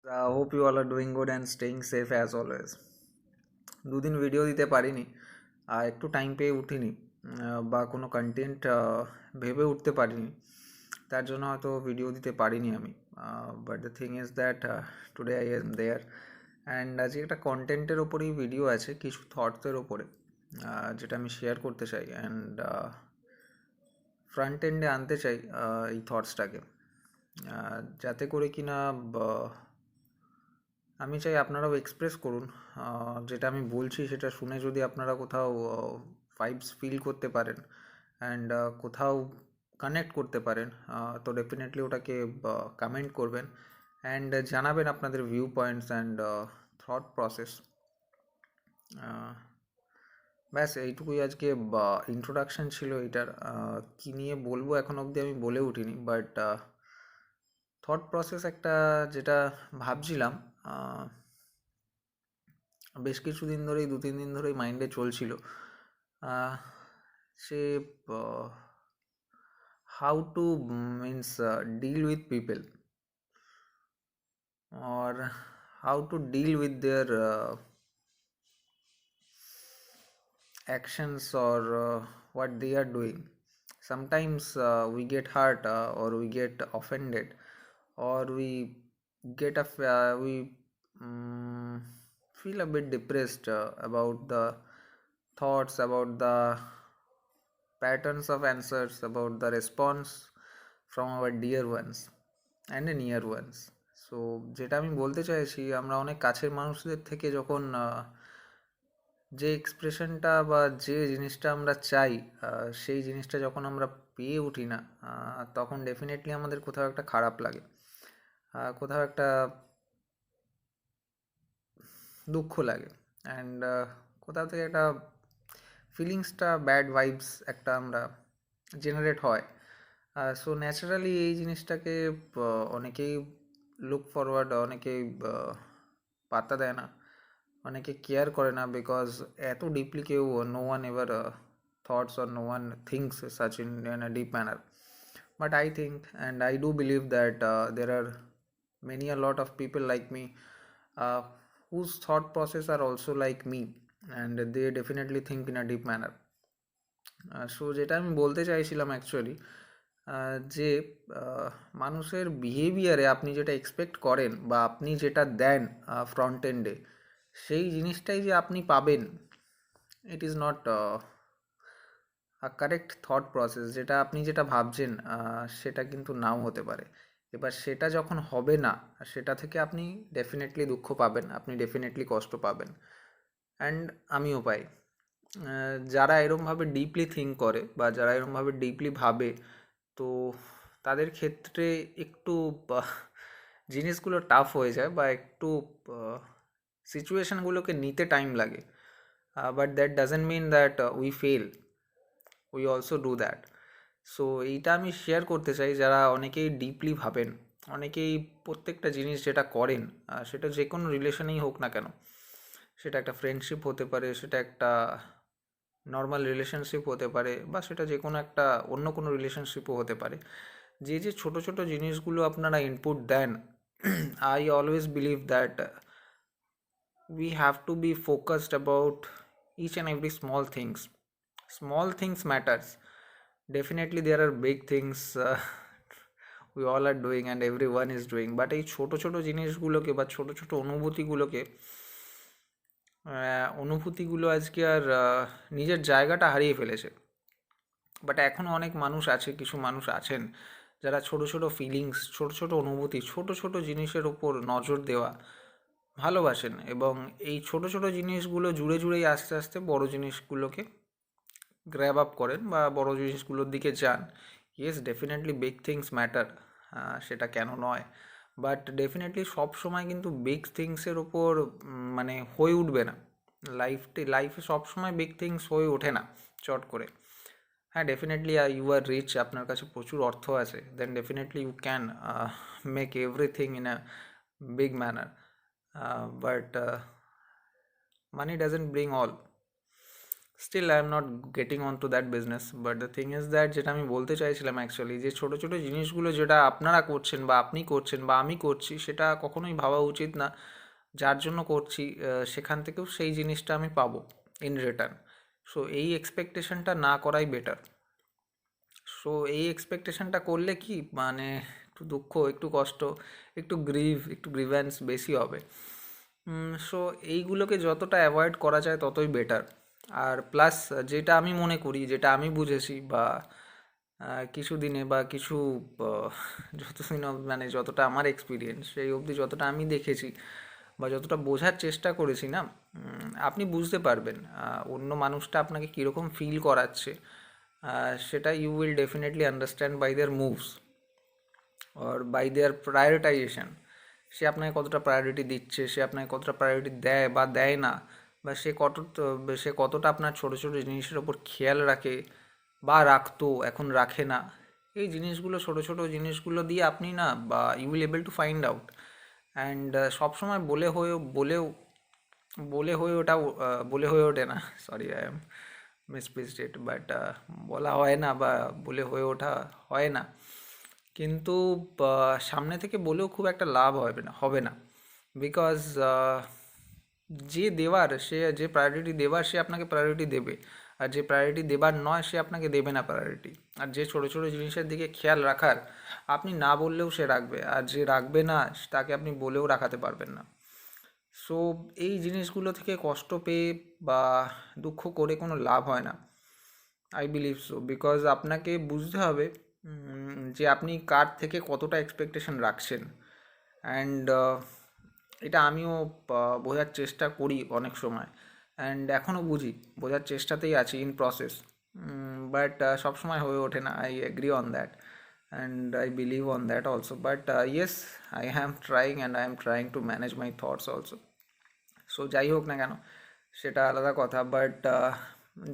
I hope you all are doing good and staying safe as always. দুদিন video দিতে পারিনি, একটু time পেয়ে উঠিনি, বা কোনো কন্টেন্ট ভেবে উঠতে পারিনি, তার জন্য হয়তো ভিডিও দিতে পারিনি আমি। But the thing is that today I am there and আজকে একটা কন্টেন্টের ওপরেই ভিডিও আছে, কিছু থটসের ওপরে, যেটা আমি শেয়ার করতে চাই অ্যান্ড ফ্রন্ট এন্ডে আনতে চাই এই থটসটাকে, যাতে করে কিনা আমি চাই আপনারাও এক্সপ্রেস করুন। যেটা আমি বলছি সেটা শুনে যদি আপনারা কোথাও ভাইবস ফিল করতে পারেন অ্যান্ড কোথাও কানেক্ট করতে পারেন, তো ডেফিনেটলি ওটাকে কমেন্ট করবেন অ্যান্ড জানাবেন আপনাদের view points and thought process. ব্যাস এইটুকুই আজকে ইন্ট্রোডাকশন ছিল এটার। কী নিয়ে বলবো এখন অবধি আমি বলে উঠিনি, বাট থট প্রসেস একটা যেটা ভাবছিলাম বেশ কিছুদিন ধরেই, 2-3 দিন ধরেই মাইন্ডে চলছিল, সে how to means deal with people or how to deal with their actions or what they are doing. Sometimes we get hurt or we get offended or we get we feel a bit depressed about the thoughts, about the patterns of answers, about the response from our dear ones and the near ones. So যেটা আমি বলতে চাইছি, আমরা অনেক কাছের মানুষদের থেকে যখন যে এক্সপ্রেশনটা বা যে জিনিসটা আমরা চাই, সেই জিনিসটা যখন আমরা পেয়ে উঠি না, তখন ডেফিনেটলি আমাদের কোথাও একটা খারাপ লাগে, কোথাও একটা দুঃখ লাগে অ্যান্ড কোথাও থেকে একটা ফিলিংসটা ব্যাড ভাইবস একটা আমরা জেনারেট হয়। সো ন্যাচারালি এই জিনিসটাকে অনেকেই লুক ফরওয়ার্ড, অনেকেই পাত্তা দেয় না, অনেকে কেয়ার করে না, বিকজ এত ডিপলি কেউ no one ever thoughts or no one thinks such in a deep manner. But I think and I do believe that there are many a lot of people like me, uh, whose thought process are also like me and they definitely think in a deep manner. So যেটা আমি বলতে চাইছিলাম actually, যে মানুষের বিহেভিয়ারে আপনি যেটা expect করেন বা আপনি যেটা দেন ফ্রন্ট এন্ডে, সেই জিনিসটাই যে আপনি পাবেন, it is not correct thought process. যেটা আপনি যেটা ভাবছেন সেটা কিন্তু নাও হতে পারে। এবার সেটা যখন হবে না, সেটা থেকে আপনি ডেফিনেটলি দুঃখ পাবেন, আপনি ডেফিনেটলি কষ্ট পাবেন অ্যান্ড আমিও পাই। যারা এরমভাবে ডিপলি থিঙ্ক করে বা যারা এরমভাবে ডিপলি ভাবে, তো তাদের ক্ষেত্রে একটু জিনিসগুলো টাফ হয়ে যায় বা একটু সিচুয়েশানগুলোকে নিতে টাইম লাগে। But that doesn't mean that we fail, we also do that. So এইটা আমি শেয়ার করতে চাই, যারা অনেকেই ডিপলি ভাবেন, অনেকেই প্রত্যেকটা জিনিস যেটা করেন, সেটা যে কোনো রিলেশনেই হোক না কেন, সেটা একটা ফ্রেন্ডশিপ হতে পারে, সেটা একটা নর্মাল রিলেশনশিপ হতে পারে, বা সেটা যে কোনো একটা অন্য কোনো রিলেশনশিপও হতে পারে, যে যে ছোটো ছোটো জিনিসগুলো আপনারা ইনপুট দেন, I always believe that we have to be focused about each and every small things matters. Definitely there are big things we all are doing and everyone is doing, but এই ছোটো ছোটো জিনিসগুলোকে বা ছোটো ছোটো অনুভূতিগুলো আজকে আর নিজের জায়গাটা হারিয়ে ফেলেছে। বাট এখনও অনেক মানুষ আছে, কিছু মানুষ আছেন যারা ছোটো ছোটো ফিলিংস, ছোটো ছোটো অনুভূতি, ছোটো ছোটো জিনিসের ওপর নজর দেওয়া ভালোবাসেন, এবং এই ছোটো ছোটো জিনিসগুলো জুড়ে জুড়েই আস্তে আস্তে বড় জিনিসগুলোকে গ্র্যাব আপ করেন বা বড় জিনিসগুলোর দিকে যান। Yes, definitely big things matter, সেটা কেন নয়, বাট ডেফিনেটলি সব সময় কিন্তু বিগ থিংসের ওপর মানে হয়ে উঠবে না। লাইফে সবসময় বিগ থিংস হয়ে ওঠে না চট করে। হ্যাঁ, ডেফিনেটলি ইউ আর রিচ, আপনার কাছে প্রচুর অর্থ আছে, then definitely you can make everything in a big manner, but money doesn't bring all. Still I am not getting on to that business, but the thing is that, যেটা আমি বলতে চাইছিলাম actually, যে ছোটো ছোটো জিনিসগুলো যেটা আপনারা করছেন বা আপনি করছেন বা আমি করছি, সেটা কখনোই ভাবা উচিত না যার জন্য করছি সেখান থেকেও সেই জিনিসটা আমি পাবো ইন রিটার্ন। সো এই এক্সপেকটেশনটা না করাই বেটার। সো এই এক্সপেকটেশনটা করলে কি মানে একটু দুঃখ, একটু কষ্ট, একটু গ্রিভ্যান্স বেশি হবে। সো এইগুলোকে যতটা অ্যাভয়েড করা যায় ততই বেটার। আর প্লাস যেটা আমি মনে করি, যেটা আমি বুঝেছি বা কিছু দিনে বা কিছু যতদিন মানে যতটা আমার এক্সপিরিয়েন্স সেই অবধি, যতটা আমি দেখেছি বা যতটা বোঝার চেষ্টা করেছি না, আপনি বুঝতে পারবেন অন্য মানুষটা আপনাকে কীরকম ফিল করাচ্ছে। সেটা you will definitely understand by their moves or by their prioritization. সে আপনাকে কতটা প্রায়োরিটি দিচ্ছে, সে আপনাকে কতটা প্রায়োরিটি দেয় বা দেয় না, বা সে কতটা আপনার ছোটো ছোটো জিনিসের ওপর খেয়াল রাখে বা রাখতো, এখন রাখে না। এই জিনিসগুলো, ছোটো ছোটো জিনিসগুলো দিয়ে আপনি না, বা you will able to find out. And সবসময় বলে হয়ে ওঠে না, sorry I am misplaced it, but বলা হয় না বা বলে হয়ে ওঠা হয় না। কিন্তু সামনে থেকে বলেও খুব একটা লাভ হবে না, বিকজ যে প্রায়োরিটি দেওয়ার সে আপনাকে প্রায়োরিটি দেবে, আর যে প্রায়োরিটি দেবার নয় সে আপনাকে দেবে না প্রায়োরিটি। আর যে ছোটো ছোটো জিনিসের দিকে খেয়াল রাখার, আপনি না বললেও সে রাখবে, আর যে রাখবে না তাকে আপনি বলেও রাখাতে পারবেন না। সো এই জিনিসগুলো থেকে কষ্ট পেয়ে বা দুঃখ করে কোনো লাভ হয় না, আই বিলিভ সো। বিকজ আপনাকে বুঝতে হবে যে আপনি কার থেকে কতটা এক্সপেকটেশন রাখছেন। অ্যান্ড এটা আমিও বোঝার চেষ্টা করি অনেক সময়, অ্যান্ড এখনও বোঝার চেষ্টাতেই আছি, ইন প্রসেস। বাট সবসময় হয়ে ওঠে না, I agree on that and I believe on that also. But yes, I am trying and I am trying to manage my thoughts also. So যাই হোক না কেন, সেটা আলাদা কথা। বাট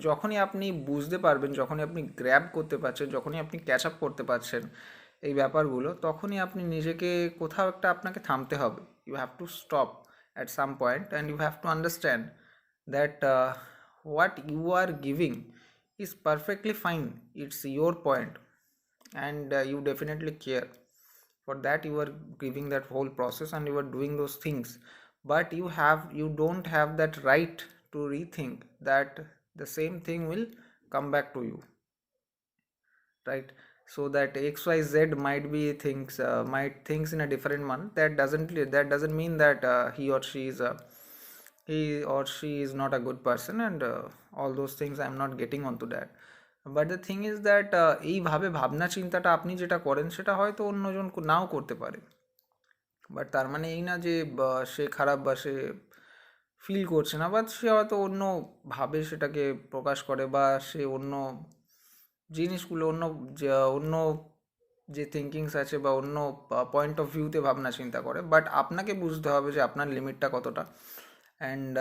যখনই আপনি বুঝতে পারবেন, যখনই আপনি গ্র্যাব করতে পারছেন, যখনই আপনি ক্যাচ আপ করতে পারছেন এই ব্যাপারগুলো, তখনই আপনি নিজেকে কোথাও একটা আপনাকে থামতে হবে। You have to stop at some point and you have to understand that what you are giving is perfectly fine. It's your point, and you definitely care. For that, you are giving that whole process and you are doing those things. But you don't have that right to rethink that the same thing will come back to you, right? So that XYZ might thinks in a different manner. That doesn't mean that he or she is not a good person, and all those things. I'm not getting onto that. But the thing is that এইভাবে ভাবনা চিন্তাটা আপনি যেটা করেন সেটা হয়তো অন্যজন নাও করতে পারে। বাট তার মানে এই না যে সে খারাপ বা সে ফিল করছে না, বা সে হয়তো অন্যভাবে সেটাকে প্রকাশ করে, বা সে অন্য জিনিসগুলো, অন্য যে থিঙ্কিংস আছে বা অন্য পয়েন্ট অফ ভিউতে ভাবনা চিন্তা করে। বাট আপনাকে বুঝতে হবে যে আপনার লিমিটটা কতটা, অ্যান্ড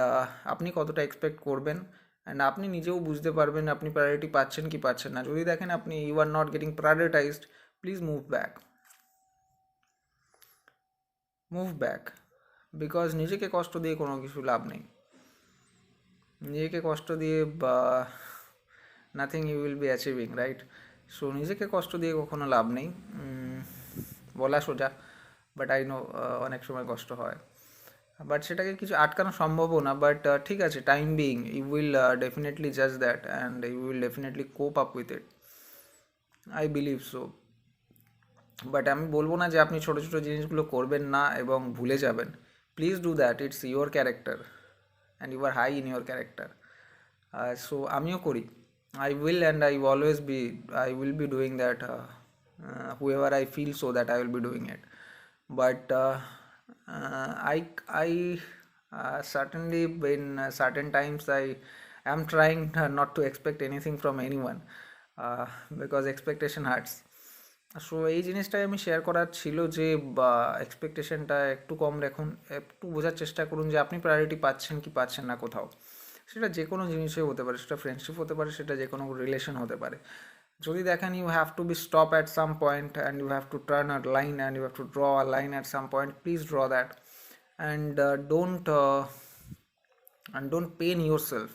আপনি কতটা এক্সপেক্ট করবেন, অ্যান্ড আপনি নিজেও বুঝতে পারবেন আপনি প্রায়োরিটি পাচ্ছেন কি পাচ্ছেন না। যদি দেখেন আপনি you are not getting prioritized, please move back. Because নিজেকে কষ্ট দিয়ে কোনো কিছু লাভ নেই। নিজেকে কষ্ট দিয়ে বা nothing you will be achieving, right? So নিজেকে কষ্ট দিয়ে কখনো লাভ নেই। বলা সোজা, বাট আই নো অনেক সময় কষ্ট হয়, বাট সেটাকে কিছু আটকানো সম্ভবও না। বাট ঠিক আছে, time being you will definitely জাজ that and you will definitely cope up with it, I believe so. But আমি বলবো না যে আপনি ছোটো ছোটো জিনিসগুলো করবেন না এবং ভুলে যাবেন। Please do that, it's your character and you are high in your character. So আমিও করি, I will, and I will be doing that whoever I feel so that I will be doing it. But I certainly in certain times I am trying not to expect anything from anyone, because expectation hurts. So এই জিনিসটাই আমি share করার ছিল যে বা এক্সপেকটেশনটা একটু কম রাখুন, একটু বোঝার চেষ্টা করুন যে আপনি প্রায়োরিটি পাচ্ছেন কি পাচ্ছেন না কোথাও। সেটা যে কোনো জিনিসই হতে পারে, সেটা ফ্রেন্ডশিপ হতে পারে, সেটা যে কোনো রিলেশন হতে পারে। যদি দেখেন you have to be stop at some point and you have to turn a line and you have to draw a line at some point, please draw that and don't pen yourself,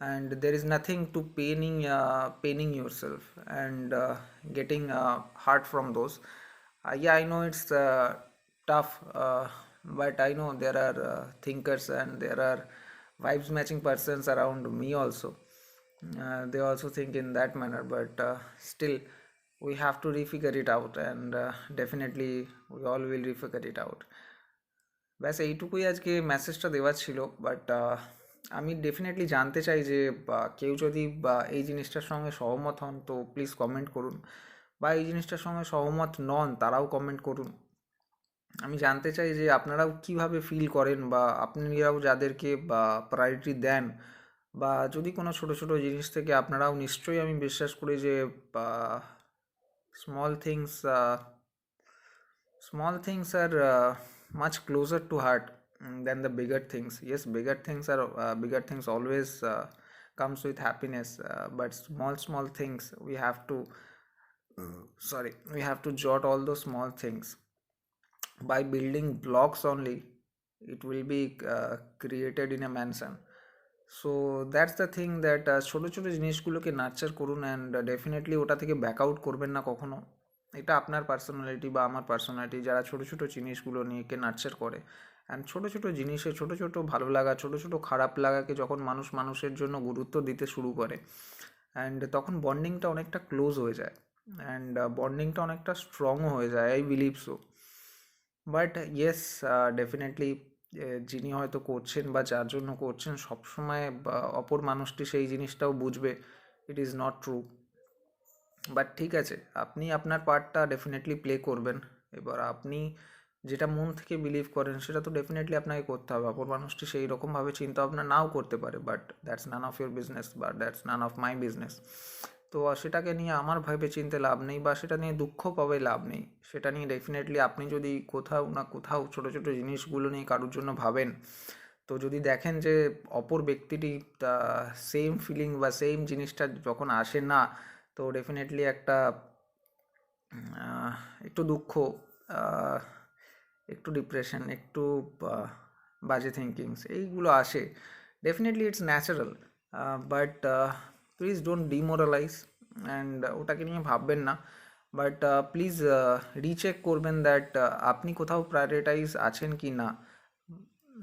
and there is nothing to paining yourself and getting hurt from those. Yeah, I know it's tough, but I know there are thinkers and there are vibes matching persons around me also. They also think in that manner, but still we have to refigure it out, and definitely we all will refigure it out. ব্যাস এইটুকুই আজকে মেসেজটা দেওয়ার ছিল, but আমি definitely জানতে চাই যে কেউ যদি এই জিনিসটার সঙ্গে সহমত হন তো প্লিজ কমেন্ট করুন, বা এই জিনিসটার সঙ্গে সহমত নন তারাও কমেন্ট করুন। আমি জানতে চাই যে আপনারাও কিভাবে ফিল করেন, বা আপনারাও যাদেরকে প্রায়োরিটি দেন, বা যদি কোনো ছোটো ছোটো জিনিস থেকে আপনারাও, নিশ্চয়ই আমি বিশ্বাস করি যে small things small things are much closer to heart than the bigger things. Yes, bigger things always comes with happiness, but small things we have to we have to jot all those small things. By building blocks only, it will be created in a mansion. So that's the thing that ছোটো ছোটো জিনিসগুলোকে nurture করুন, and definitely ওটা থেকে back out করবেন না কখনো। এটা আপনার পার্সোনালিটি বা আমার পার্সোনালিটি, যারা ছোটো ছোটো জিনিসগুলো নিয়ে নার্চার করে, অ্যান্ড ছোটো ছোটো জিনিসে ছোটো ছোটো ভালো লাগা, ছোটো ছোটো খারাপ লাগাকে যখন মানুষ মানুষের জন্য গুরুত্ব দিতে শুরু করে, অ্যান্ড তখন বন্ডিংটা অনেকটা ক্লোজ হয়ে যায়, অ্যান্ড বন্ডিংটা অনেকটা স্ট্রংও হয়ে যায়, I believe so. But yes, definitely যিনি হয়তো করছেন বা যার জন্য করছেন সবসময় অপর মানুষটি সেই জিনিসটাও বুঝবে it is not true. But ঠিক আছে, আপনি আপনার পার্টটা ডেফিনেটলি প্লে করবেন। এবার আপনি যেটা মন থেকে বিলিভ করেন সেটা তো ডেফিনেটলি আপনাকে করতে হবে। অপর মানুষটি সেই রকমভাবে চিন্তা ভাবনা নাও করতে পারে, but that's none of your business, বা that's none of my business. তো সেটাকে নিয়ে আমার ভেবে চিনতে লাভ নেই, বা সেটা নিয়ে দুঃখ পাবে লাভ নেই। সেটা নিয়ে ডেফিনেটলি আপনি যদি কোথাও না কোথাও ছোটো ছোটো জিনিসগুলো নিয়ে কারোর জন্য ভাবেন, তো যদি দেখেন যে অপর ব্যক্তিটি সেম ফিলিং বা সেম জিনিসটা যখন আসে না, তো ডেফিনেটলি একটা একটু দুঃখ, একটু ডিপ্রেশন, একটু বাজে থিঙ্কিংস এইগুলো আসে। Definitely it's natural, but please don't demoralise, and ওটাকে নিয়ে ভাববেন না। বাট প্লিজ রিচেক করবেন দ্যাট আপনি কোথাও প্রায়োরিটাইজ আছেন কি না,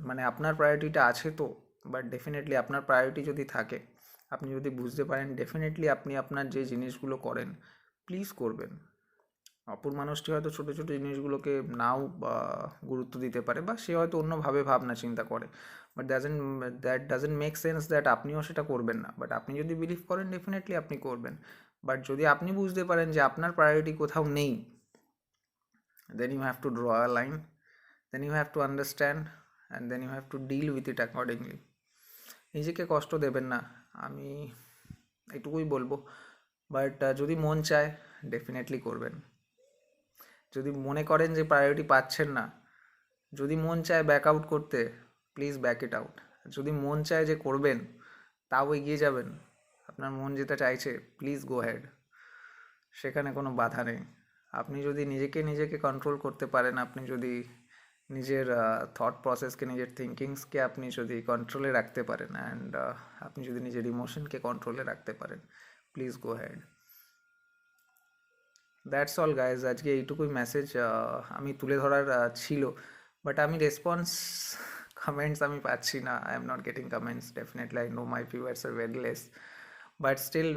মানে আপনার প্রায়োরিটিটা আছে তো। বাট ডেফিনেটলি আপনার প্রায়োরিটি যদি থাকে, আপনি যদি বুঝতে পারেন, ডেফিনেটলি আপনি আপনার যে জিনিসগুলো করেন প্লিজ করবেন। অপর মানুষটি হয়তো ছোটো ছোটো জিনিসগুলোকে নাও গুরুত্ব দিতে পারে, বা সে হয়তো অন্যভাবে ভাবনা চিন্তা করে, but that doesn't make sense that আপনিও সেটা করবেন না। বাট আপনি যদি বিলিভ করেন ডেফিনেটলি আপনি করবেন। বাট যদি আপনি বুঝতে পারেন যে আপনার প্রায়োরিটি কোথাও নেই, then you have to draw a line, then you have to understand, and then you have to deal with it accordingly. নিজেকে কষ্ট দেবেন না, আমি এটুকুই বলবো। বাট যদি মন চায় ডেফিনেটলি করবেন। যদি মনে করেন যে প্রায়োরিটি পাচ্ছেন না, যদি মন চায় ব্যাক আউট করতে, প্লিজ ব্যাক ইট আউট। যদি মন চায় যে করবেন, তাও এগিয়ে যাবেন, আপনার মন যেটা চাইছে, প্লিজ গো হেড, সেখানে কোনো বাধা নেই। আপনি যদি নিজেকে কন্ট্রোল করতে পারেন, আপনি যদি নিজের থট প্রসেসকে, নিজের থিঙ্কিংসকে আপনি যদি কন্ট্রোলে রাখতে পারেন, অ্যান্ড আপনি যদি নিজের ইমোশনকে কন্ট্রোলে রাখতে পারেন, please go head. That's all guys, আজকে এইটুকুই মেসেজ আমি তুলে ধরার ছিল। বাট আমি রেসপন্স কমেন্টস আমি পাচ্ছি না, I am not getting comments. Definitely I know my viewers are very less, but still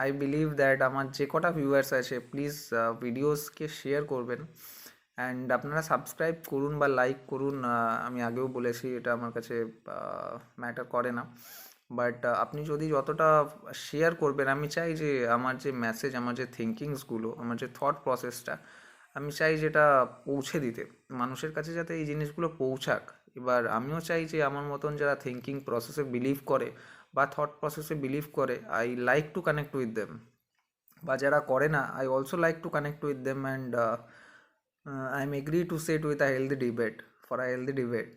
I believe that আমার যে কটা ভিউয়ার্স আছে, প্লিজ ভিডিওসকে শেয়ার করবেন, অ্যান্ড আপনারা সাবস্ক্রাইব করুন বা লাইক করুন। আমি আগেও বলেছি এটা আমার কাছে ম্যাটার করে না, বাট আপনি যদি যতটা শেয়ার করবেন, আমি চাই যে আমার যে মেসেজ, আমার যে থিঙ্কিংসগুলো, আমার যে থট প্রসেসটা, আমি চাই যেটা পৌঁছে দিতে মানুষের কাছে, যাতে এই জিনিসগুলো পৌঁছাক। এবার আমিও চাই যে আমার মতন যারা থিঙ্কিং প্রসেসে বিলিভ করে বা থট প্রসেসে বিলিভ করে, I like to connect with them, বা যারা করে না, I also like to connect with them, and I am agree to set with a healthy debate, for a healthy debate.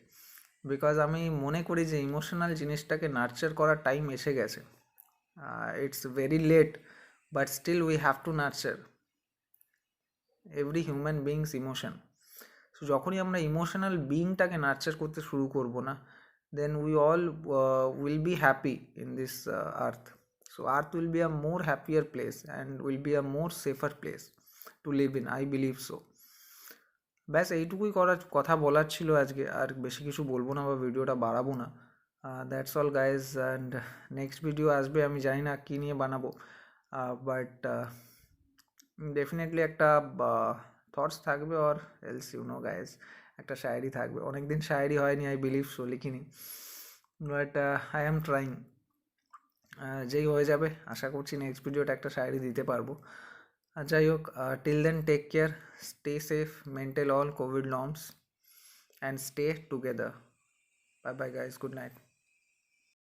Because আমি মনে করি যে ইমোশনাল জিনিসটাকে নার্চার করার টাইম এসে গেছে। It's very late, but still we have to nurture every human beings emotion. So যখনই আমরা ইমোশনাল বিংটাকে নার্চার করতে শুরু করবো না, then we all will be happy in this earth. So earth will be a more happier place and will be a more safer place to live in, I believe so. ব্যাস এইটুকুই করার কথা বলার ছিল আজকে, আর বেশি কিছু বলবো না বা ভিডিওটা বাড়াবো না। That's all guys, and next video আসবে, আমি জানি না কী নিয়ে বানাবো, বাট ডেফিনেটলি একটা থটস থাকবে, অর এলস গাইজ একটা শায়েরি থাকবে। অনেকদিন শায়েরি হয়নি, আই বিলিভ সো, লিখিনি, বাট আই অ্যাম ট্রাইং। যেই হয়ে যাবে আশা করছি নেক্সট ভিডিওটা একটা শায়েরি দিতে পারবো। যাই হোক, till then take care, stay safe, maintain all covid norms, and stay together. Bye bye guys, good night.